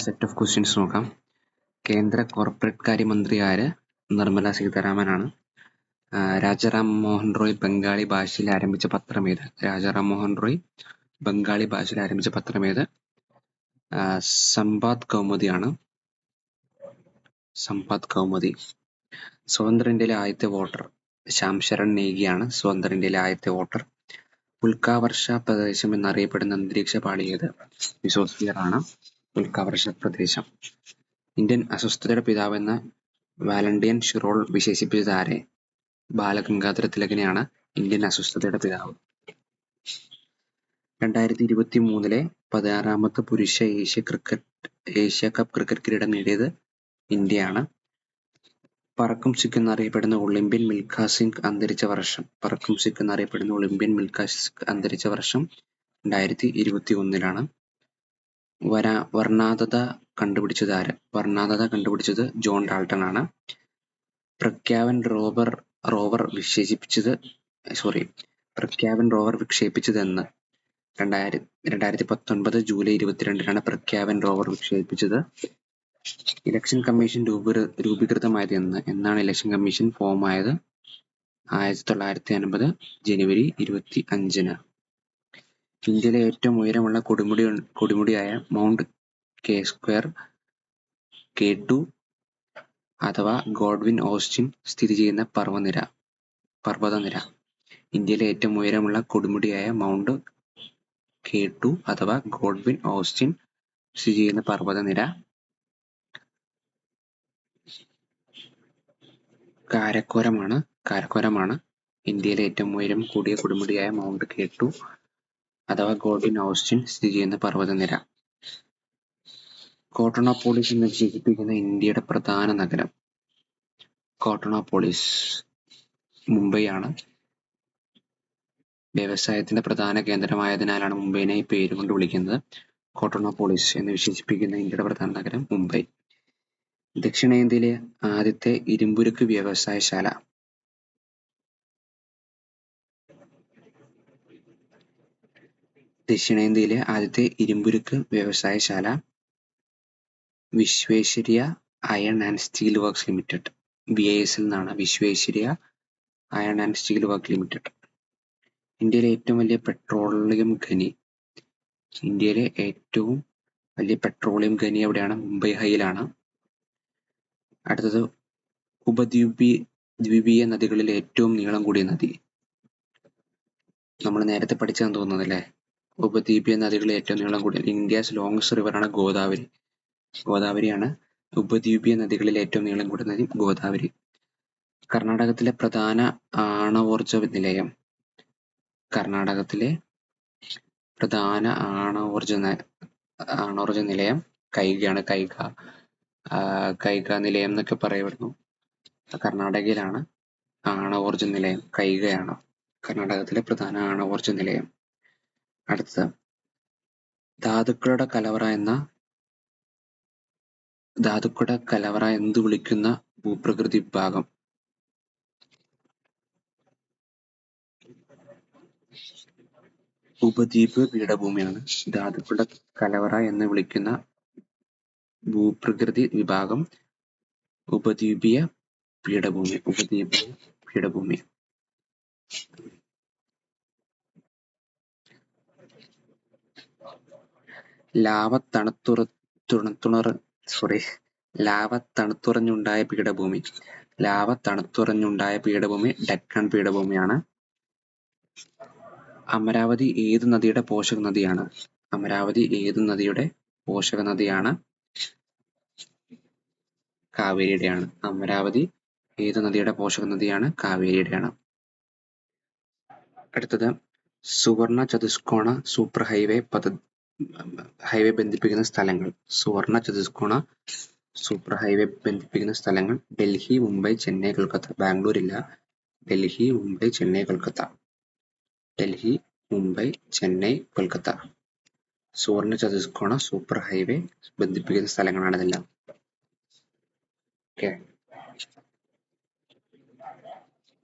Set of questions നോക്കാം. കേന്ദ്ര corporate കാര്യമന്ത്രി ആര്? നിർമ്മല സീതാരാമനാണ്. രാജാറാം മോഹൻ റോയ് ബംഗാളി ഭാഷയിൽ ആരംഭിച്ച പത്രമേത്? രാജാറാം മോഹൻ റോയ് ബംഗാളി ഭാഷയിൽ ആരംഭിച്ച പത്രമേത്? സമ്പാദ് കൗമുദിയാണ്. സമ്പാദ് കൗമുദി. സ്വതന്ത്ര ഇന്ത്യയിലെ ആദ്യത്തെ വോട്ടർ ശ്യാം ശരൺ നേഗിയാണ് സ്വതന്ത്ര ഇന്ത്യയിലെ ആദ്യത്തെ വോട്ടർ. ഉൽക്കാവർഷ പ്രദേശം എന്നറിയപ്പെടുന്ന അന്തരീക്ഷ പാളി ഏത്? മെസോസ്ഫിയർ ആണ് ഉൽക്കാവർഷ പ്രദേശം. ഇന്ത്യൻ അസ്വസ്ഥതയുടെ പിതാവെന്ന വാലന്റൈൻ ഷിറോൾ വിശേഷിപ്പിച്ചത് ആരെ? ബാലഗംഗാധര തിലകനെയാണ് ഇന്ത്യൻ അസ്വസ്ഥതയുടെ പിതാവ്. 2023 16ാമത്തെ പുരുഷ ഏഷ്യ കപ്പ് ക്രിക്കറ്റ് കിരീടം നേടിയത് ഇന്ത്യയാണ്. പറക്കും സിഖ് എന്നറിയപ്പെടുന്ന ഒളിമ്പ്യൻ മിൽഖാ സിംഗ് അന്തരിച്ച വർഷം? പറക്കും സിഖ് എന്നറിയപ്പെടുന്ന ഒളിമ്പ്യൻ മിൽഖാ സിംഗ് അന്തരിച്ച വർഷം 2021 വർണ്ണാതത കണ്ടുപിടിച്ചത് ആര്? വർണ്ണാതത കണ്ടുപിടിച്ചത് ജോൺ ഡാൾട്ടൺ ആണ്. പ്രഖ്യാപൻ റോവർ വിക്ഷേപിച്ചത് എന്ന്? 2019 ജൂലൈ 22 പ്രഖ്യാപൻ റോവർ വിക്ഷേപിച്ചത്. ഇലക്ഷൻ കമ്മീഷൻ രൂപീകൃതമായത് എന്ന്? എന്നാണ് ഇലക്ഷൻ കമ്മീഷൻ ഫോം ആയത്? 1950 ജനുവരി 25. ഇന്ത്യയിലെ ഏറ്റവും ഉയരമുള്ള കൊടുമുടിയായ മൗണ്ട് K2 അഥവാ ഗോഡ്വിൻ ഓസ്റ്റിൻ സ്ഥിതി ചെയ്യുന്ന പർവ്വതനിര? ഇന്ത്യയിലെ ഏറ്റവും ഉയരമുള്ള കൊടുമുടിയായ മൗണ്ട് K2 അഥവാ ഗോഡ്വിൻ ഓസ്റ്റിൻ സ്ഥിതി ചെയ്യുന്ന പർവ്വതനിര കാരക്കോരമാണ്. ഇന്ത്യയിലെ ഏറ്റവും ഉയരം കൂടിയ കൊടുമുടിയായ മൗണ്ട് K2 അഥവാ ഗോഡ്വിൻ ഓസ്റ്റിൻ സ്ഥിതി ചെയ്യുന്ന പർവ്വതനിര. കോട്ടോണോപോളിസ് എന്ന് വിശേഷിപ്പിക്കുന്ന ഇന്ത്യയുടെ പ്രധാന നഗരം? കോട്ടോണോപോളിസ് മുംബൈ ആണ്. വ്യവസായത്തിന്റെ പ്രധാന കേന്ദ്രമായതിനാലാണ് മുംബൈനെ ഈ പേരുകൊണ്ട് വിളിക്കുന്നത്. കോട്ടോണോപോളിസ് എന്ന് വിശേഷിപ്പിക്കുന്ന ഇന്ത്യയുടെ പ്രധാന നഗരം മുംബൈ. ദക്ഷിണേന്ത്യയിലെ ആദ്യത്തെ ഇരുമ്പുരുക്ക് വ്യവസായശാല? ദക്ഷിണേന്ത്യയിലെ ആദ്യത്തെ ഇരുമ്പുരുക്ക് വ്യവസായശാല Visvesvaraya iron and steel works limited, VISL എന്നാണ്. Visvesvaraya iron and steel work limited. ഇന്ത്യയിലെ ഏറ്റവും വലിയ പെട്രോളിയം ഖനി എവിടെയാണ്? മുംബൈ ഹൈയിലാണ്. അടുത്തത് ഉപദ്വീപീയ നദികളിൽ ഏറ്റവും നീളം കൂടിയ നദി? നമ്മൾ നേരത്തെ പഠിച്ചാന്ന് തോന്നുന്നത് അല്ലേ? ഉപദ്വീപീയ നദികളിൽ ഏറ്റവും നീളം കൂടിയ ഇന്ത്യസ് ലോങ്സ്റ്റ് റിവർ ആണ് ഗോദാവരിയാണ്. ഉപദ്വീപീയ നദികളിൽ ഏറ്റവും നീളം കൂടിയ നദി ഗോദാവരി. കർണാടകത്തിലെ പ്രധാന ആണവോർജ നിലയം? കൈഗയാണ്. കൈഗ നിലയം എന്നൊക്കെ പറയപ്പെടുന്നു. കർണാടകയിലാണ് ആണവോർജ നിലയം. കൈഗയാണ് കർണാടകത്തിലെ പ്രധാന ആണവോർജ നിലയം. അടുത്തത് ധാതുക്കളുടെ കലവറ എന്തു വിളിക്കുന്ന ഭൂപ്രകൃതി വിഭാഗം? ഉപദ്വീപ് പീഠഭൂമിയാണ്. ധാതുക്കളുടെ കലവറ എന്ന് വിളിക്കുന്ന ഭൂപ്രകൃതി വിഭാഗം ഉപദ്വീപീയ പീഠഭൂമി. ലാവ തണുത്തുറഞ്ഞുണ്ടായ പീഠഭൂമി ഡെക്കാൻ പീഠഭൂമിയാണ്. അമരാവതി ഏതു നദിയുടെ പോഷക നദിയാണ്? കാവേരിയുടെയാണ്. അമരാവതി ഏതു നദിയുടെ പോഷക നദിയാണ്? കാവേരിയുടെയാണ്. അടുത്തത് സുവർണ ചതുഷ്കോണ സൂപ്പർ ഹൈവേ ബന്ധിപ്പിക്കുന്ന സ്ഥലങ്ങൾ? ഡൽഹി, മുംബൈ, ചെന്നൈ, കൊൽക്കത്ത. ബാംഗ്ലൂർ ഇല്ല. ഡൽഹി, മുംബൈ, ചെന്നൈ, കൊൽക്കത്ത. സുവർണ ചതുഷ്കോണ സൂപ്പർ ഹൈവേ ബന്ധിപ്പിക്കുന്ന സ്ഥലങ്ങളാണ് ഇതെല്ലാം. ഓക്കെ.